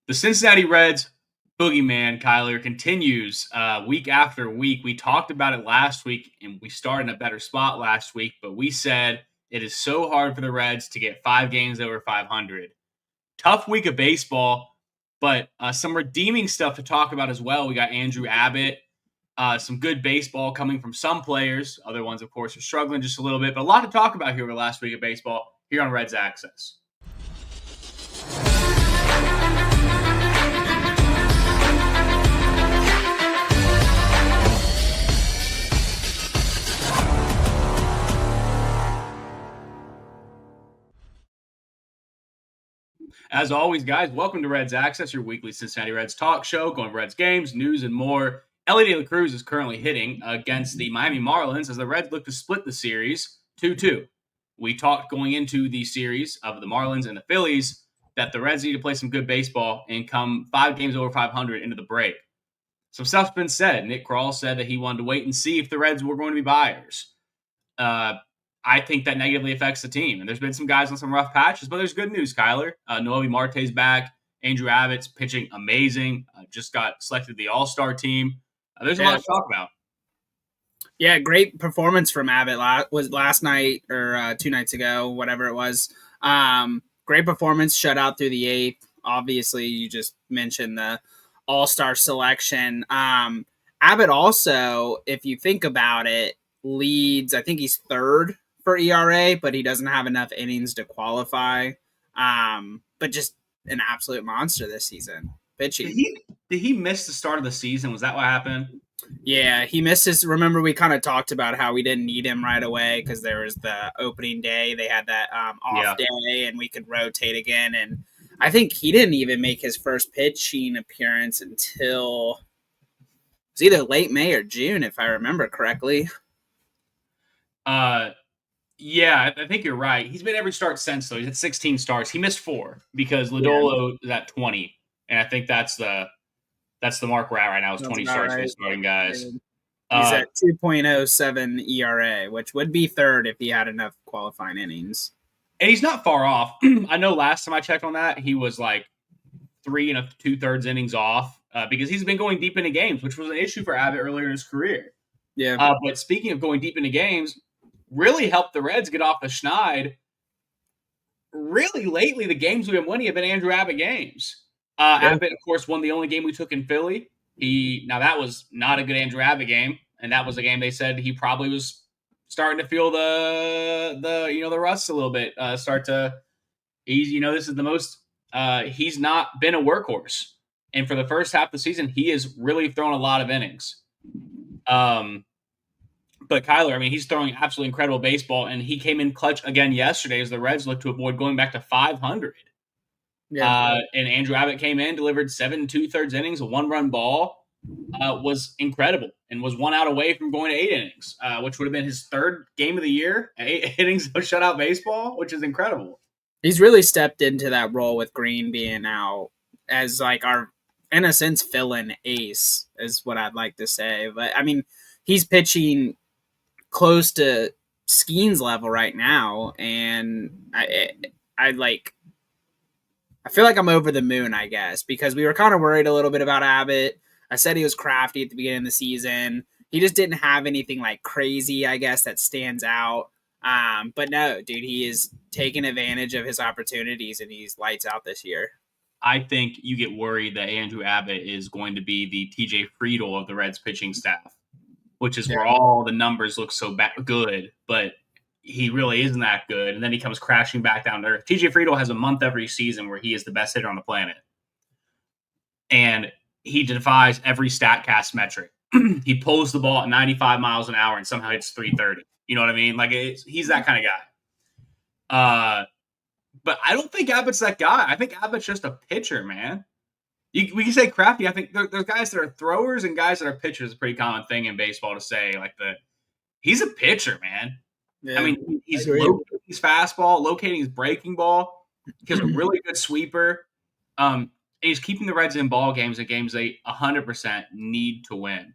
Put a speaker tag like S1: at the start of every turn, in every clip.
S1: The Cincinnati Reds boogeyman, Kyler, continues week after week. We talked about it last week, and we started in a better spot last week, but we said it is so hard for the Reds to get 5 games over 500. Tough week of baseball, but some redeeming stuff to talk about as well. We got Andrew Abbott, some good baseball coming from some players. Other ones, of course, are struggling just a little bit, but a lot to talk about here over the last week of baseball here on Reds Access. As always, guys, welcome to Reds Access, your weekly Cincinnati Reds talk show, going Reds games, news, and more. Elly De La Cruz is currently hitting against the Miami Marlins as the Reds look to split the series 2-2. We talked going into the series of the Marlins and the Phillies that the Reds need to play some good baseball and come 5 games over 500 into the break. Some stuff's been said. Nick Krall said that he wanted to wait and see if the Reds were going to be buyers. I think that negatively affects the team. And there's been some guys on some rough patches, but there's good news, Kyler. Noelvi Marte's back. Andrew Abbott's pitching amazing. Just got selected to the All-Star team. There's a lot to talk about.
S2: Yeah, great performance from Abbott last night or 2 nights ago, whatever it was. Great performance, shutout through the 8th. Obviously, you just mentioned the All-Star selection. Abbott also, if you think about it, leads, I think he's 3rd for ERA, but he doesn't have enough innings to qualify. But just an absolute monster this season. Pitching.
S1: Did he miss the start of the season? Was that what happened?
S2: Yeah, he missed his. Remember, we kind of talked about how we didn't need him right away because there was the opening day. They had that off day, and we could rotate again. And I think he didn't even make his first pitching appearance until it was either late May or June, if I remember correctly.
S1: Yeah, I think you're right. He's been every start since, though. He's at 16 starts. He missed 4 because Lodolo is at 20, and I think that's the mark we're at right now is 20 starts for the starting guys.
S2: He's at 2.07 ERA, which would be 3rd if he had enough qualifying innings.
S1: And he's not far off. I know last time I checked on that, he was like 3 2/3 innings off because he's been going deep into games, which was an issue for Abbott earlier in his career.
S2: Yeah.
S1: But speaking of going deep into games, really helped the Reds get off the schneid. Really lately, the games we've been winning have been Andrew Abbott games. Abbott, of course, won the only game we took in Philly. Now that was not a good Andrew Abbott game, and that was a game they said he probably was starting to feel the rust a little bit. This is the most he's not been a workhorse, and for the first half of the season, he has really thrown a lot of innings. But Kyler, I mean, he's throwing absolutely incredible baseball, and he came in clutch again yesterday as the Reds look to avoid going back to 500. Yeah. And Andrew Abbott came in, delivered 7 2/3 innings, a 1-run ball, was incredible, and was 1 out away from going to 8 innings, which would have been his 3rd game of the year, 8 innings of shutout baseball, which is incredible.
S2: He's really stepped into that role with Green being out as like our, in a sense, fill-in ace is what I'd like to say. But I mean, he's pitching close to Skeen's level right now, and I feel like I'm over the moon, I guess, because we were kind of worried a little bit about Abbott. I said he was crafty at the beginning of the season. He just didn't have anything like crazy, I guess, that stands out. But no, dude, he is taking advantage of his opportunities, and he's lights out this year.
S1: I think you get worried that Andrew Abbott is going to be the TJ Friedl of the Reds pitching staff, which is where all the numbers look so good, but he really isn't that good. And then he comes crashing back down to earth. TJ Friedl has a month every season where he is the best hitter on the planet. And he defies every StatCast metric. He pulls the ball at 95 miles an hour and somehow hits 330. You know what I mean? Like, he's that kind of guy. But I don't think Abbott's that guy. I think Abbott's just a pitcher, man. We can say crafty. I think there's guys that are throwers and guys that are pitchers. Is a pretty common thing in baseball to say. He's a pitcher, man. Yeah, I mean, he's locating his fastball, locating his breaking ball. He has a really good sweeper. And he's keeping the Reds in ball games and games they 100% need to win.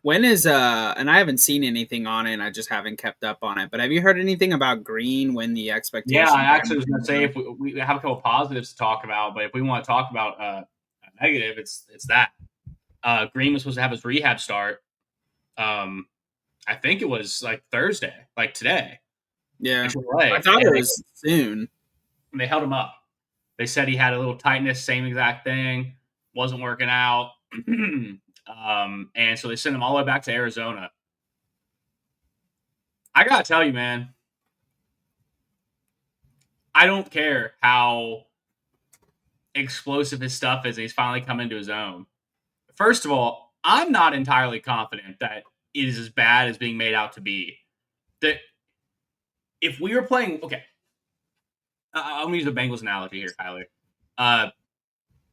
S2: When is and I haven't seen anything on it, and I just haven't kept up on it. But have you heard anything about Green? When the
S1: Yeah, I
S2: expectations are
S1: actually was going to say if we have a couple positives to talk about, but if we want to talk about a negative, it's that Green was supposed to have his rehab start. I think it was like Thursday, like today.
S2: Yeah,
S1: AAA,
S2: I thought
S1: and
S2: it was soon.
S1: they held him up. They said he had a little tightness, same exact thing, wasn't working out, and so they sent him all the way back to Arizona. I gotta tell you, man, I don't care how explosive his stuff is. He's finally come into his own. First of all, I'm not entirely confident that it is as bad as being made out to be. That if we were playing, okay, I'm gonna use the Bengals analogy here, Tyler.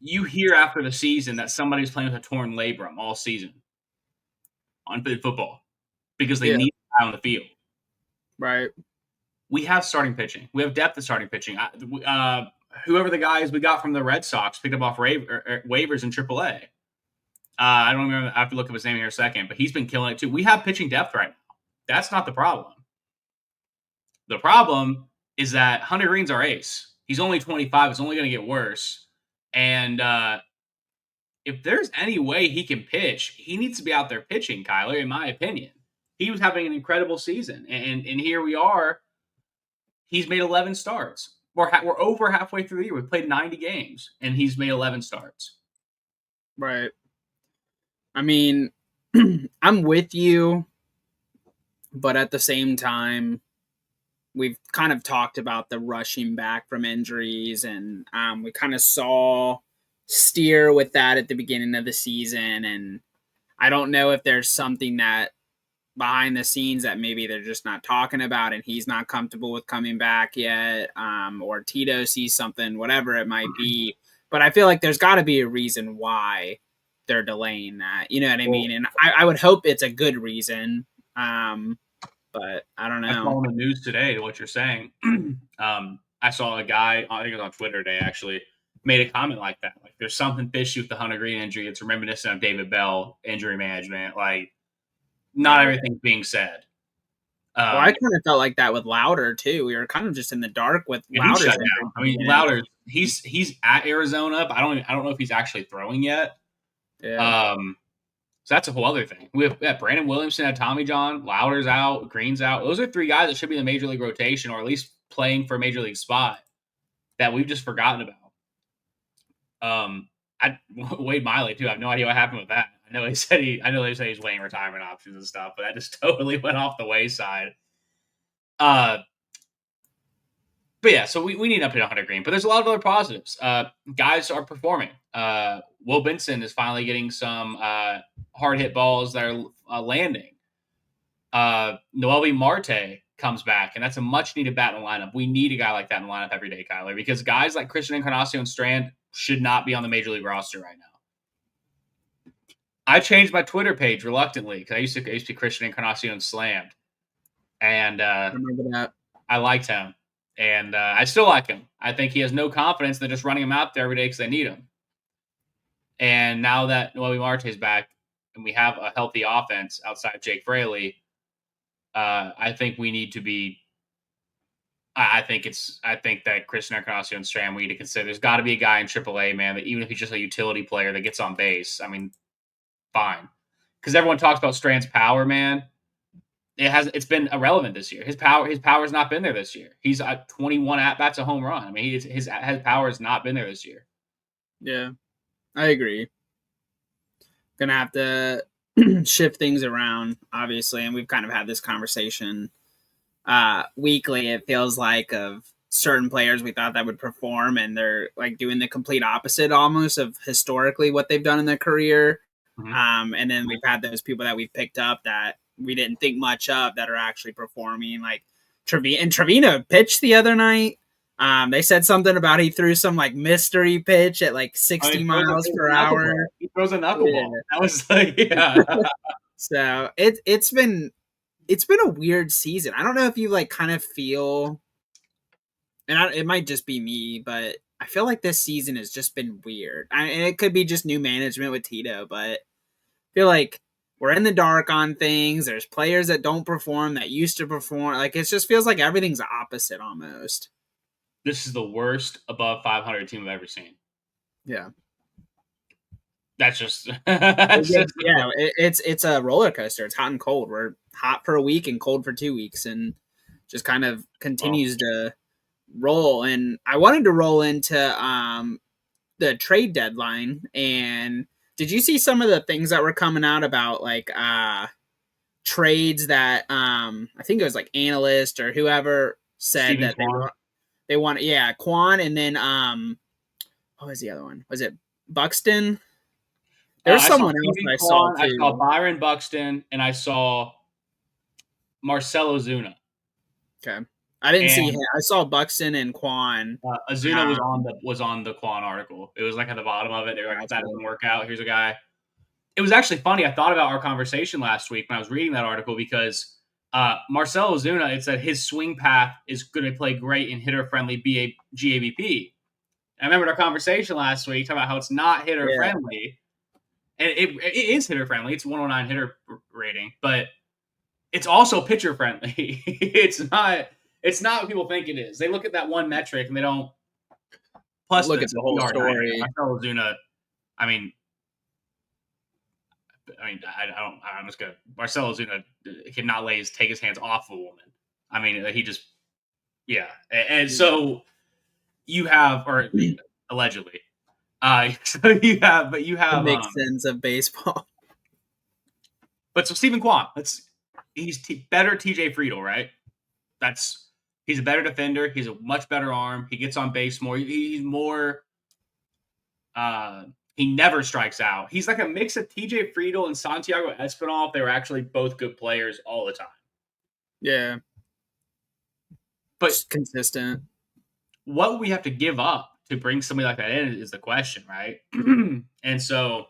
S1: You hear after the season that somebody's playing with a torn labrum all season on football because they
S2: Yeah,
S1: need a guy on the field.
S2: right.
S1: We have starting pitching. We have depth of starting pitching. Whoever the guys we got from the Red Sox picked up off waivers in AAA. I don't remember. I have to look up his name here in a second, but he's been killing it too. We have pitching depth right now. That's not the problem. The problem is that Hunter Green's our ace. He's only 25. It's only going to get worse. And if there's any way he can pitch, he needs to be out there pitching, Kyler, in my opinion. He was having an incredible season. And here we are. He's made 11 starts. We're over halfway through the year. We've played 90 games, and he's made 11 starts.
S2: Right. I mean, I'm with you, but at the same time, we've kind of talked about the rushing back from injuries, and we kind of saw Steer with that at the beginning of the season. And I don't know if there's something that behind the scenes that maybe they're just not talking about, and he's not comfortable with coming back yet, or Tito sees something, whatever it might be. But I feel like there's got to be a reason why they're delaying that. You know what I mean? And I would hope it's a good reason. But I don't
S1: I saw
S2: know.
S1: on the news today what you're saying. I saw a guy, I think it was on Twitter today, actually made a comment like that. Like, there's something fishy with the Hunter Green injury. It's reminiscent of David Bell injury management. Like, not everything's being said.
S2: Well, I kind of felt like that with Louder too. We were kind of just in the dark with Louder.
S1: Shut down. I mean, Louder. He's at Arizona, but I don't know if he's actually throwing yet.
S2: Yeah.
S1: So that's a whole other thing. We have Brandon Williamson at Tommy John, Louder's out, Green's out. Those are three guys that should be in the major league rotation, or at least playing for a major league spot that we've just forgotten about. Wade Miley too. I have no idea what happened with that. I know they said he's weighing retirement options and stuff, but that just totally went off the wayside. But yeah, so we need an update on Hunter Green. But there's a lot of other positives. Guys are performing. Will Benson is finally getting some hard hit balls that are landing. Noelvi Marte comes back, and that's a much needed bat in the lineup. We need a guy like that in the lineup every day, Kyler, because guys like Christian Encarnacion Strand should not be on the major league roster right now. I changed my Twitter page reluctantly because I used to be Christian Encarnacion Slammed, and
S2: I remember that.
S1: I liked him. And I still like him. I think he has no confidence. They're just running him out there every day because they need him. And now that Noelvi Marte is back and we have a healthy offense outside of Jake Fraley, I think we need to be. I think that Christian Encarnacion Strand we need to consider. There's got to be a guy in AAA, man, that even if he's just a utility player that gets on base, I mean, fine. Because everyone talks about Strand's power, man. It's been irrelevant this year. His power's not been there this year. He's at 21 at bats, a home run. I mean, his power has not been there this year.
S2: Yeah, I agree. Gonna have to shift things around, obviously, and we've kind of had this conversation weekly. It feels like of certain players we thought that would perform, and they're like doing the complete opposite almost of historically what they've done in their career.
S1: Mm-hmm.
S2: And then we've had those people that we've picked up that we didn't think much of that are actually performing. Like Trevino pitched the other night. They said something about he threw some like mystery pitch at like 60 miles per hour.
S1: He throws a knuckleball. Yeah. That was like, yeah.
S2: So it's been a weird season. I don't know if you like kind of feel, and it might just be me, but I feel like this season has just been weird. And it could be just new management with Tito, but I feel like we're in the dark on things. There's players that don't perform that used to perform. Like it just feels like everything's opposite almost.
S1: This is the worst above 500 team I've ever seen.
S2: Yeah.
S1: That's just
S2: it's a roller coaster. It's hot and cold. We're hot for a week and cold for 2 weeks, and just kind of continues to roll. And I wanted to roll into the trade deadline. And did you see some of the things that were coming out about like trades that I think it was like analyst or whoever said
S1: Stephen
S2: that
S1: Kwan.
S2: they want Kwan, and then what was the other one? Was it Buxton? There's someone else I saw too.
S1: I saw Byron Buxton, and I saw Marcell Ozuna.
S2: Okay, I didn't see him. I saw Buxton and Kwan.
S1: Ozuna was on the Kwan article. It was like at the bottom of it. They were like, if that doesn't work out, here's a guy. It was actually funny. I thought about our conversation last week when I was reading that article because Marcell Ozuna, it said his swing path is going to play great in hitter-friendly GABP. I remember our conversation last week talking about how it's not hitter-friendly. And it is hitter-friendly. It's 109 hitter rating, but it's also pitcher-friendly. It's not what people think it is. They look at that one metric and they don't
S2: look at the whole story.
S1: Marcell Ozuna, I'm just gonna. Marcell Ozuna cannot take his hands off a woman. He just, yeah. And so you have, or allegedly, so you have
S2: it makes sense of baseball.
S1: But so Stephen Kwan, he's better TJ Friedl, right? He's a better defender. He's a much better arm. He gets on base more. He's more. He never strikes out. He's like a mix of TJ Friedl and Santiago Espinal. They were actually both good players all the time.
S2: Yeah.
S1: But
S2: just consistent.
S1: What would we have to give up to bring somebody like that in is the question, right? And so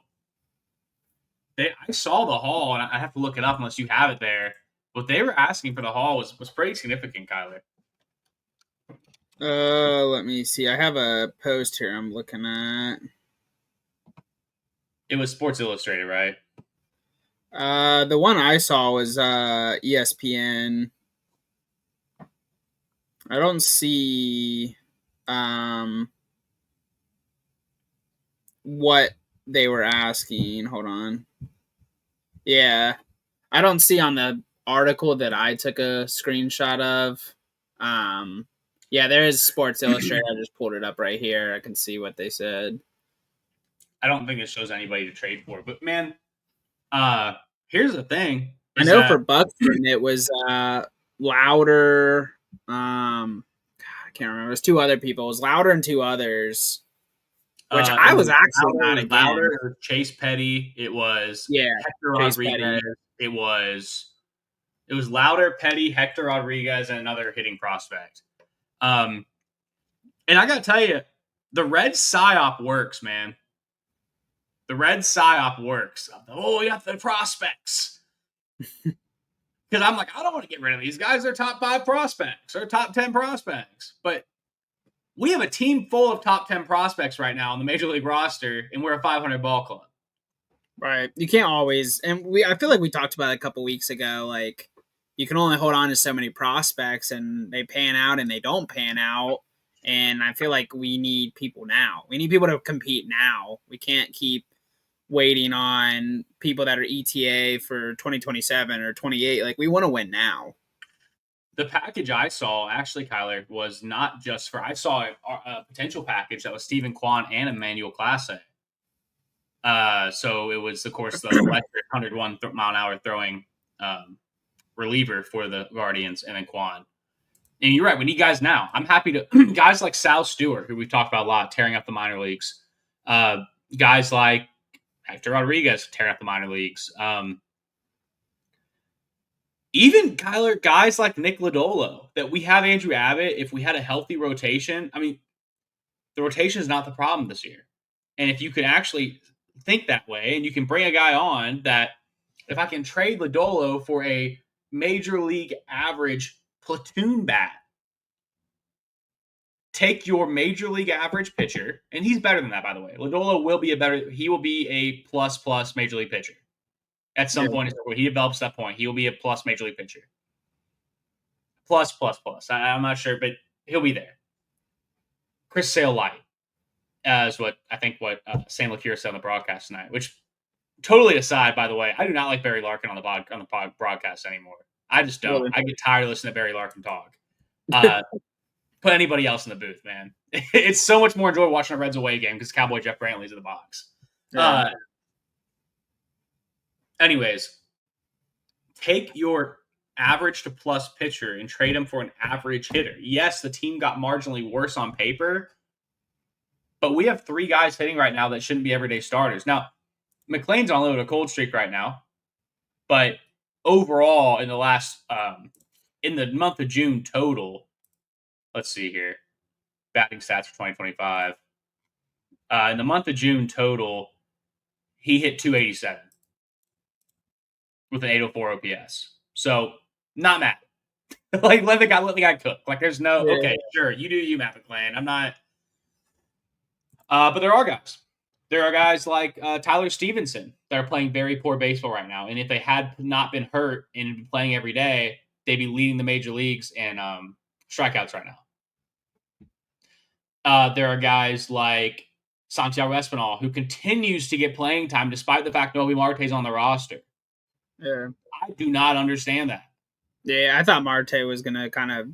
S1: I saw the haul, and I have to look it up unless you have it there. What they were asking for the haul was pretty significant, Kyler.
S2: Let me see. I have a post here I'm looking at.
S1: It was Sports Illustrated, right?
S2: The one I saw was ESPN. I don't see what they were asking. Hold on. Yeah. I don't see on the article that I took a screenshot of. Yeah, there is Sports Illustrated. I just pulled it up right here. I can see what they said.
S1: I don't think it shows anybody to trade for. But, man, here's the thing.
S2: I know for Buxton, it was Louder. I can't remember. It was two other people. It was Louder and two others. Which I was actually not against.
S1: Louder, Chase Petty. It was Hector Rodriguez. It was Louder, Petty, Hector Rodriguez, and another hitting prospect. And I got to tell you, the red psyop works, man. The red psyop works. Oh, we got the prospects. Because I'm like, I don't want to get rid of these guys. They're top 5 prospects or top 10 prospects. But we have a team full of top 10 prospects right now on the Major League roster, and we're a 500 ball club.
S2: Right. You can't always, and I feel like we talked about it a couple weeks ago, like you can only hold on to so many prospects and they pan out and they don't pan out. And I feel like we need people now. We need people to compete now. We can't keep waiting on people that are ETA for 2027 or 28. Like we want to win now.
S1: The package I saw, actually, Kyler, was not just for, I saw a potential package that was Stephen Kwan and Emmanuel Clase. So it was, of course, the electric 101 mile an hour throwing reliever for the Guardians, and then Kwan. And you're right, we need guys now. I'm happy to guys like Sal Stewart, who we've talked about a lot, tearing up the minor leagues. Guys like Hector Rodriguez tearing up the minor leagues. Even Kyler, guys like Nick Lodolo, that we have Andrew Abbott. If we had a healthy rotation, I mean, the rotation is not the problem this year. And if you can actually think that way, and you can bring a guy on that, if I can trade Lodolo for a major league average platoon bat, take your major league average pitcher, and he's better than that, by the way. Lodolo will be he will be a plus major league pitcher. At some point, he develops that point. He will be a plus major league pitcher. Plus. I'm not sure, but he'll be there. Chris Sale light, is what I think Sam LaCure said on the broadcast tonight. Which, totally aside, by the way, I do not like Barry Larkin on the broadcast anymore. I just don't. Really? I get tired of listening to Barry Larkin talk. Put anybody else in the booth, man. It's so much more enjoyable watching a Reds away game because Cowboy Jeff Brantley's in the box. Yeah. Anyways, take your average to plus pitcher and trade him for an average hitter. Yes, the team got marginally worse on paper, but we have 3 guys hitting right now that shouldn't be everyday starters. Now, McLean's on a little cold streak right now, but overall in the last in the month of June total, let's see here, batting stats for 2025. In the month of June total, he hit 287 with an 804 OPS. So not mad. Like let the guy cook. Like there's no okay, sure, you do you, Matt McClain. I'm not. But there are guys. There are guys like Tyler Stevenson that are playing very poor baseball right now. And if they had not been hurt and been playing every day, they'd be leading the major leagues in strikeouts right now. There are guys like Santiago Espinal who continues to get playing time despite the fact Noelvi Marte's on the roster.
S2: Yeah.
S1: I do not understand that.
S2: Yeah, I thought Marte was going to kind of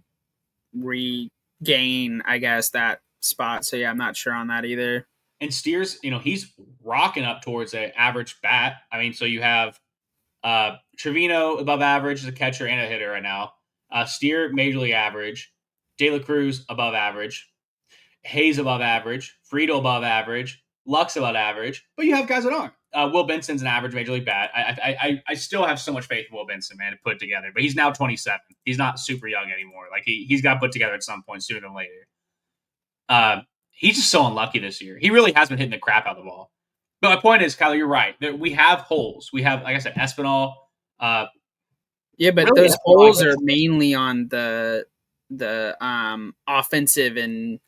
S2: regain, I guess, that spot. So, yeah, I'm not sure on that either.
S1: And Steers, he's rocking up towards an average bat. I mean, so you have Trevino above average as a catcher and a hitter right now. Steer, major league average. De La Cruz above average. Hayes above average. Friedel above average. Lux above average. But you have guys that aren't. Will Benson's an average major league bat. I still have so much faith in Will Benson, man, to put it together. But he's now 27. He's not super young anymore. Like he's got to put together at some point sooner than later. He's just so unlucky this year. He really has been hitting the crap out of the ball. But my point is, Kyler, you're right. We have holes. We have, like I said, Espinal.
S2: Yeah, but really those holes are mainly on the offensive and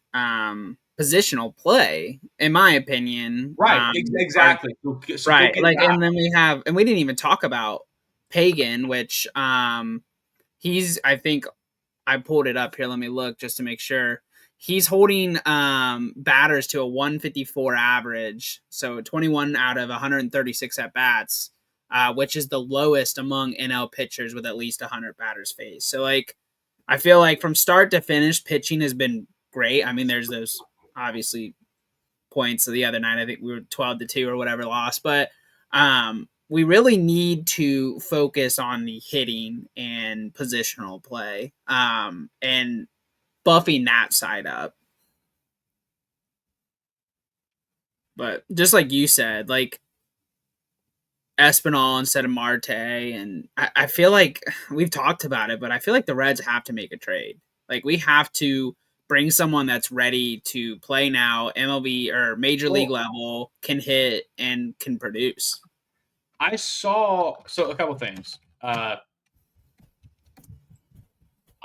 S2: positional play, in my opinion.
S1: Right, exactly.
S2: So right, like, and then we didn't even talk about Pagan, which he's, I think, I pulled it up here. Let me look just to make sure. He's holding batters to a 154 average, so 21 out of 136 at bats, which is the lowest among NL pitchers with at least 100 batters faced. So, like, I feel like from start to finish, pitching has been great. I mean, there's those obviously points the other night. I think we were 12-2 or whatever lost, but we really need to focus on the hitting and positional play, and buffing that side up. But just like you said, like Espinal instead of Marte, and I feel like we've talked about it, but I feel like the Reds have to make a trade. Like we have to bring someone that's ready to play now, MLB or major league level, can hit and can produce.
S1: I saw a couple things.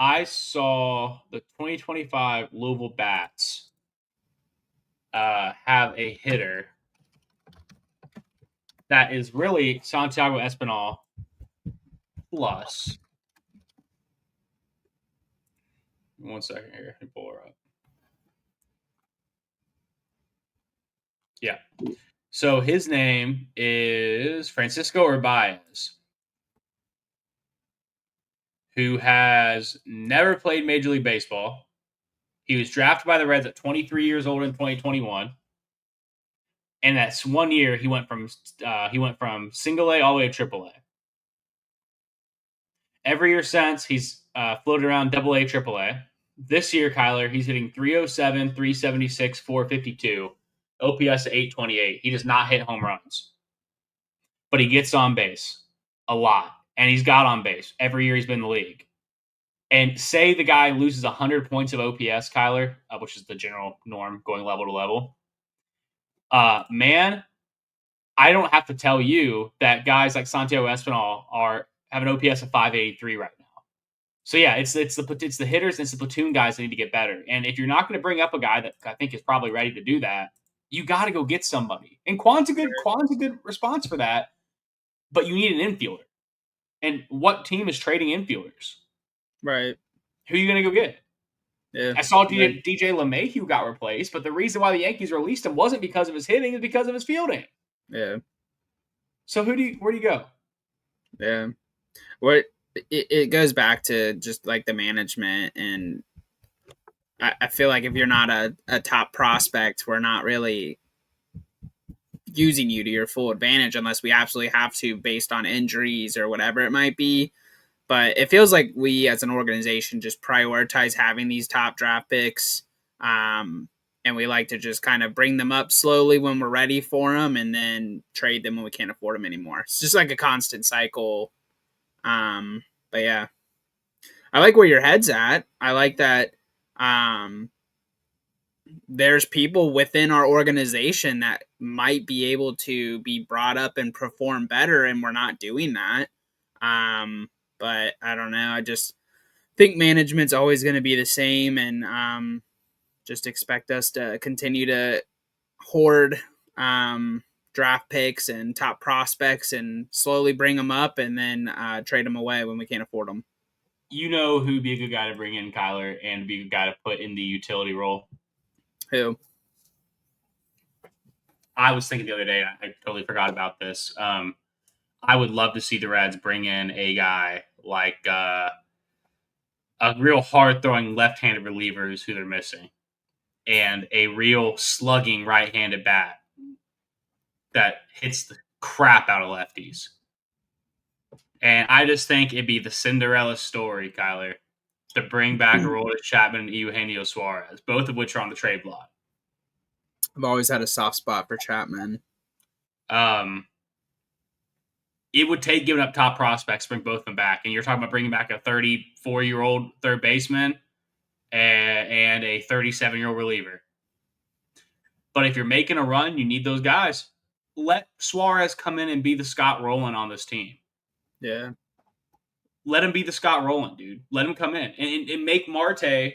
S1: I saw the 2025 Louisville Bats have a hitter that is really Santiago Espinal plus. One second here. Let me pull her up. Yeah. So his name is Francisco Urbaez, who has never played Major League Baseball. He was drafted by the Reds at 23 years old in 2021. And that's 1 year he went from single A all the way to triple A. Every year since, he's floated around double A, triple A. This year, Kyler, he's hitting 307, 376, 452, OPS at 828. He does not hit home runs, but he gets on base a lot. And he's got on base every year he's been in the league. And say the guy loses 100 points of OPS, Kyler, which is the general norm going level to level. Man, I don't have to tell you that guys like Santiago Espinal have an OPS of 583 right now. So yeah, it's the hitters and it's the platoon guys that need to get better. And if you're not going to bring up a guy that I think is probably ready to do that, you got to go get somebody. And Quan's a good response for that. but you need an infielder. And what team is trading infielders?
S2: Right.
S1: Who are you going to go get?
S2: Yeah.
S1: I saw DJ LeMahieu got replaced, but the reason why the Yankees released him wasn't because of his hitting, it's because of his fielding.
S2: Yeah.
S1: So where do you go?
S2: Yeah. What it goes back to just like the management, and I feel like if you're not a top prospect, we're not really using you to your full advantage unless we absolutely have to based on injuries or whatever it might be. But it feels like we as an organization just prioritize having these top draft picks. And we like to just kind of bring them up slowly when we're ready for them and then trade them when we can't afford them anymore. It's just like a constant cycle. But yeah, I like where your head's at. I like that there's people within our organization that might be able to be brought up and perform better, and we're not doing that. But I don't know. I just think management's always going to be the same, and just expect us to continue to hoard draft picks and top prospects and slowly bring them up and then trade them away when we can't afford them.
S1: You know who'd be a good guy to bring in, Kyler, and be a good guy to put in the utility role?
S2: Who?
S1: I was thinking the other day, I totally forgot about this. I would love to see the Reds bring in a guy like a real hard-throwing left-handed relievers who they're missing, and a real slugging right-handed bat that hits the crap out of lefties. And I just think it'd be the Cinderella story, Kyler, to bring back Aroldis Chapman and Eugenio Suarez, both of which are on the trade block.
S2: I've always had a soft spot for Chapman.
S1: It would take giving up top prospects to bring both of them back. And you're talking about bringing back a 34-year-old third baseman and a 37-year-old reliever. But if you're making a run, you need those guys. Let Suarez come in and be the Scott Rowland on this team.
S2: Yeah.
S1: Let him be the Scott Rowland, dude. Let him come in and make Marte,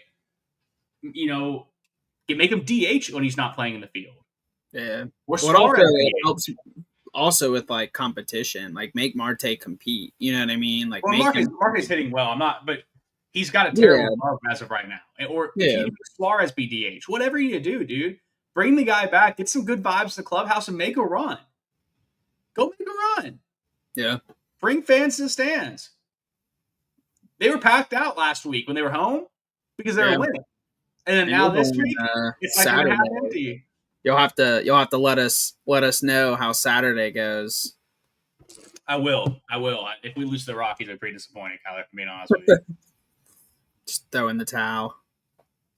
S1: make him DH when he's not playing in the field.
S2: Yeah.
S1: Or
S2: Suarez it helps also with like competition, like make Marte compete. You know what I mean? Like
S1: Marte's hitting well. But he's got a terrible glove as of right now. Or if you make Suarez be DH, whatever you do, dude, bring the guy back, get some good vibes to the clubhouse, and make a run. Go make a run.
S2: Yeah.
S1: Bring fans to the stands. They were packed out last week when they were home because they were winning. And then now this week, it's like half empty.
S2: You'll have to let us know how Saturday goes.
S1: I will. If we lose to the Rockies, I'm pretty disappointed, Kyler, for being honest with you.
S2: Just throw in the towel.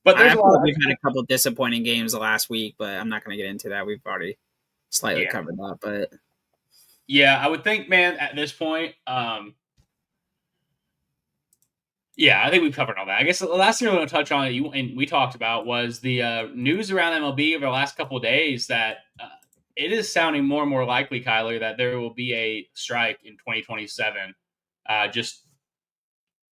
S1: But
S2: we've had a couple disappointing games the last week, but I'm not going to get into that. We've already slightly covered that, but
S1: yeah, I would think, man, at this point, yeah, I think we've covered all that. I guess the last thing I want to touch on, and we talked about, was the news around MLB over the last couple of days that it is sounding more and more likely, Kyler, that there will be a strike in 2027, just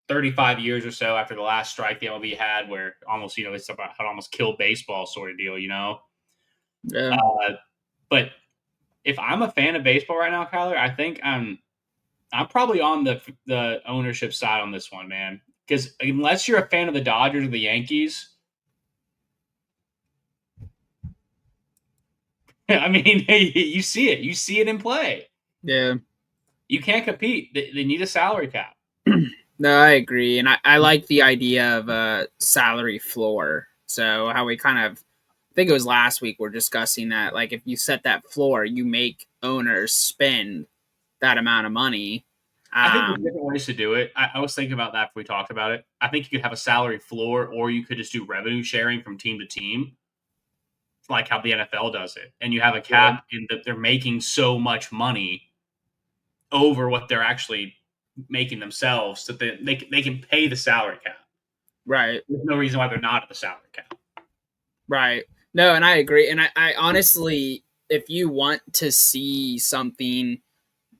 S1: 35 years or so after the last strike the MLB had, where almost, it's about how it almost killed baseball sort of deal,
S2: Yeah.
S1: But if I'm a fan of baseball right now, Kyler, I think I'm probably on the ownership side on this one, man. Because unless you're a fan of the Dodgers or the Yankees, I mean, you see it. You see it in play.
S2: Yeah.
S1: You can't compete. They need a salary cap.
S2: No, I agree. And I like the idea of a salary floor. So how we kind of, I think it was last week, we're discussing that. Like if you set that floor, you make owners spend that amount of money.
S1: I think there's different ways to do it. I was thinking about that before we talked about it. I think you could have a salary floor, or you could just do revenue sharing from team to team, like how the NFL does it. And you have a cap in that they're making so much money over what they're actually making themselves that they can pay the salary cap.
S2: Right.
S1: There's no reason why they're not at the salary cap.
S2: Right. No, and I agree. And I honestly, if you want to see something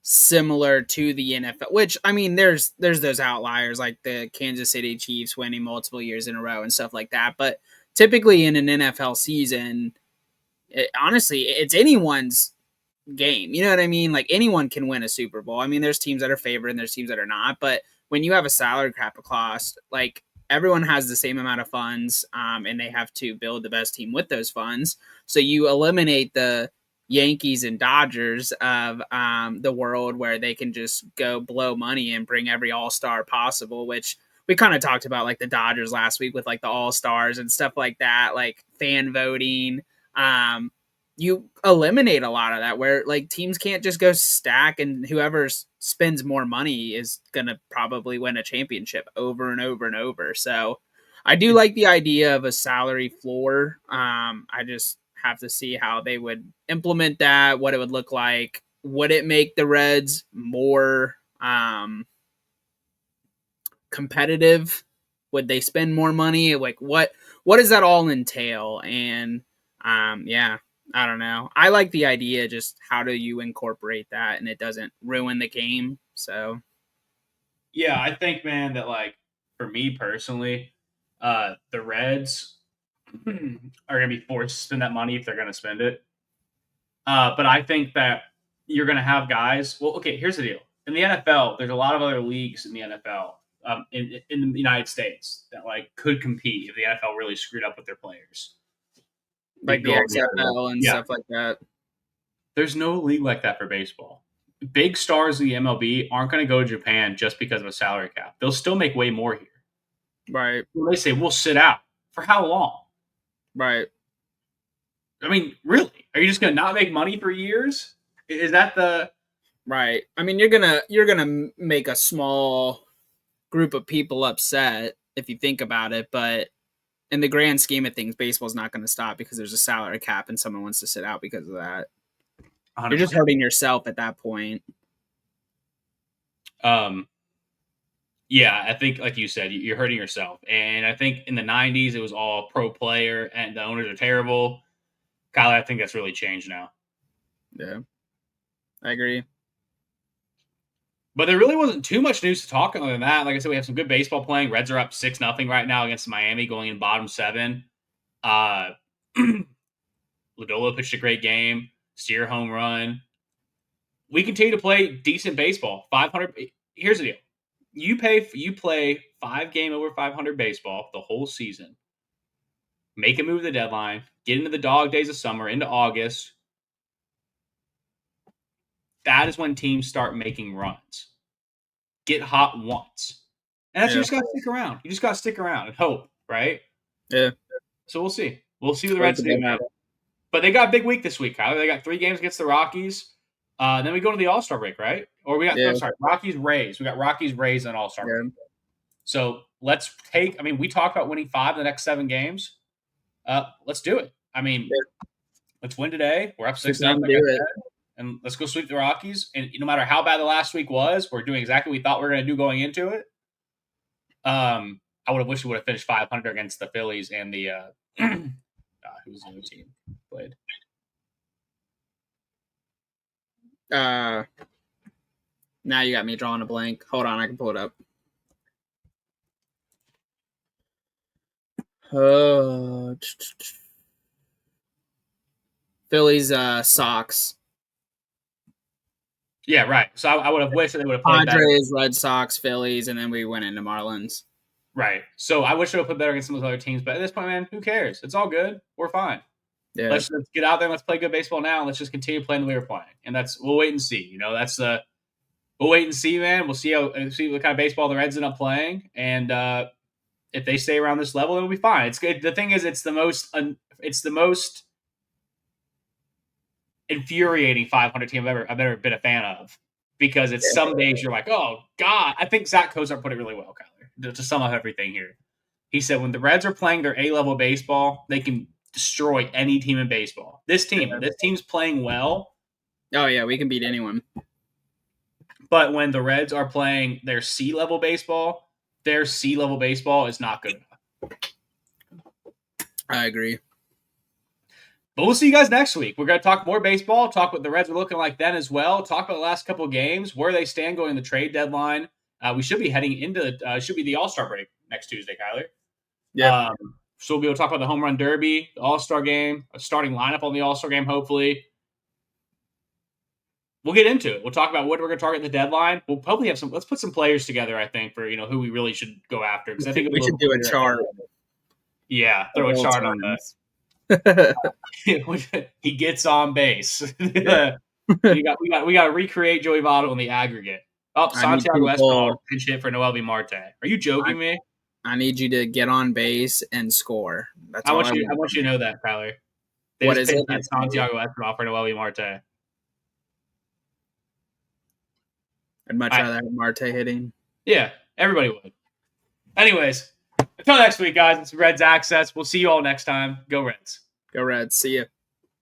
S2: similar to the NFL, which I mean, there's those outliers like the Kansas City Chiefs winning multiple years in a row and stuff like that. But typically in an NFL season, honestly, it's anyone's game. You know what I mean? Like anyone can win a Super Bowl. I mean, there's teams that are favored and there's teams that are not. But when you have a salary cap clause, like everyone has the same amount of funds, and they have to build the best team with those funds. So you eliminate the Yankees and Dodgers of the world where they can just go blow money and bring every all-star possible, which we kind of talked about like the Dodgers last week with like the all-stars and stuff like that, like fan voting. You eliminate a lot of that where like teams can't just go stack and whoever spends more money is going to probably win a championship over and over and over. So I do like the idea of a salary floor. I just have to see how they would implement that, what it would look like. Would it make the Reds more competitive? Would they spend more money? Like what does that all entail? And yeah, I don't know. I like the idea, just how do you incorporate that and it doesn't ruin the game. So
S1: Yeah, I think, man, that like for me personally, the Reds are going to be forced to spend that money if they're going to spend it. But I think that you're going to have guys. Well, okay, here's the deal. In the NFL, there's a lot of other leagues in the NFL, in the United States, that like could compete if the NFL really screwed up with their players.
S2: like the XFL and stuff like that.
S1: There's no league like that for baseball. Big stars of the MLB aren't going to go to Japan just because of a salary cap. They'll still make way more here.
S2: Right.
S1: When they say we'll sit out for how long?
S2: Right.
S1: I mean, really? Are you just going to not make money for years? Is that the
S2: right? I mean, you're gonna make a small group of people upset if you think about it, but in the grand scheme of things, baseball's not going to stop because there's a salary cap and someone wants to sit out because of that. 100%. You're just hurting yourself at that point.
S1: Yeah, I think, like you said, you're hurting yourself. And I think in the 90s, it was all pro player and the owners are terrible. Kyle, I think that's really changed now.
S2: Yeah, I agree.
S1: But there really wasn't too much news to talk other than that. Like I said, we have some good baseball playing. Reds are up 6-0 right now against Miami, going in bottom 7. Lodolo pitched a great game. Steer home run. We continue to play decent baseball. 500. Here's the deal. You play 5 game over 500 baseball the whole season. Make a move at the deadline. Get into the dog days of summer, into August. That is when teams start making runs. Get hot once. And that's you just got to stick around. You just got to stick around and hope, right?
S2: Yeah.
S1: So we'll see. We'll see what the Reds do. But they got a big week this week, Kyle. They got 3 games against the Rockies. Then we go to the All-Star break, right? Or we got, Rockies, Rays. We got Rockies, Rays, and All-Star break. So let's take, we talked about winning 5 of the next 7 games. Let's do it. Let's win today. We're up 6-0. And let's go sweep the Rockies. And no matter how bad the last week was, we're doing exactly what we thought we were going to do going into it. I would have wished we would have finished 500 against the Phillies and the who was the other team played?
S2: Now you got me drawing a blank. Hold on, I can pull it up. Phillies, Sox.
S1: Yeah, right. So I would have wished that they would have played
S2: Padres, Red Sox, Phillies, and then we went into Marlins.
S1: Right. So I wish they would have put better against some of those other teams. But at this point, man, who cares? It's all good. We're fine. Yeah. Let's get out there and let's play good baseball now. And let's just continue playing the way we're playing. And we'll wait and see. We'll wait and see, man. We'll see what kind of baseball the Reds end up playing. And if they stay around this level, then we'll be fine. It's good. The thing is, it's the most infuriating 500 team I've ever been a fan of, because it's some days you're like, oh God. I think Zach Kozar put it really well, Kyler, to sum up everything here. He said when the Reds are playing their A-level baseball, they can destroy any team in baseball. This team's playing well.
S2: Oh yeah, we can beat anyone.
S1: But when the Reds are playing their C-level baseball, their C-level baseball is not good enough.
S2: I agree.
S1: But we'll see you guys next week. We're going to talk more baseball, talk what the Reds are looking like then as well, talk about the last couple of games, where they stand going in the trade deadline. We should be heading into should be the All-Star break next Tuesday, Kyler.
S2: Yeah.
S1: So we'll be able to talk about the Home Run Derby, the All-Star game, a starting lineup on the All-Star game, hopefully. we'll get into it. We'll talk about what we're going to target the deadline. We'll probably have some. Let's put some players together. I think for who we really should go after because I think
S2: we should do a chart.
S1: Yeah, throw a chart on that. He gets on base. we got to recreate Joey Votto in the aggregate. Oh, Santiago Espinal pinch hit for Noelvi Marte. Are you joking me?
S2: I need you to get on base and score.
S1: I want you to know that, Tyler.
S2: What is it?
S1: Santiago Espinal for Noelvi Marte.
S2: I'd much rather have Marte hitting.
S1: Yeah, everybody would. Anyways, until next week, guys, it's Reds Access. We'll see you all next time. Go Reds.
S2: Go Reds. See you.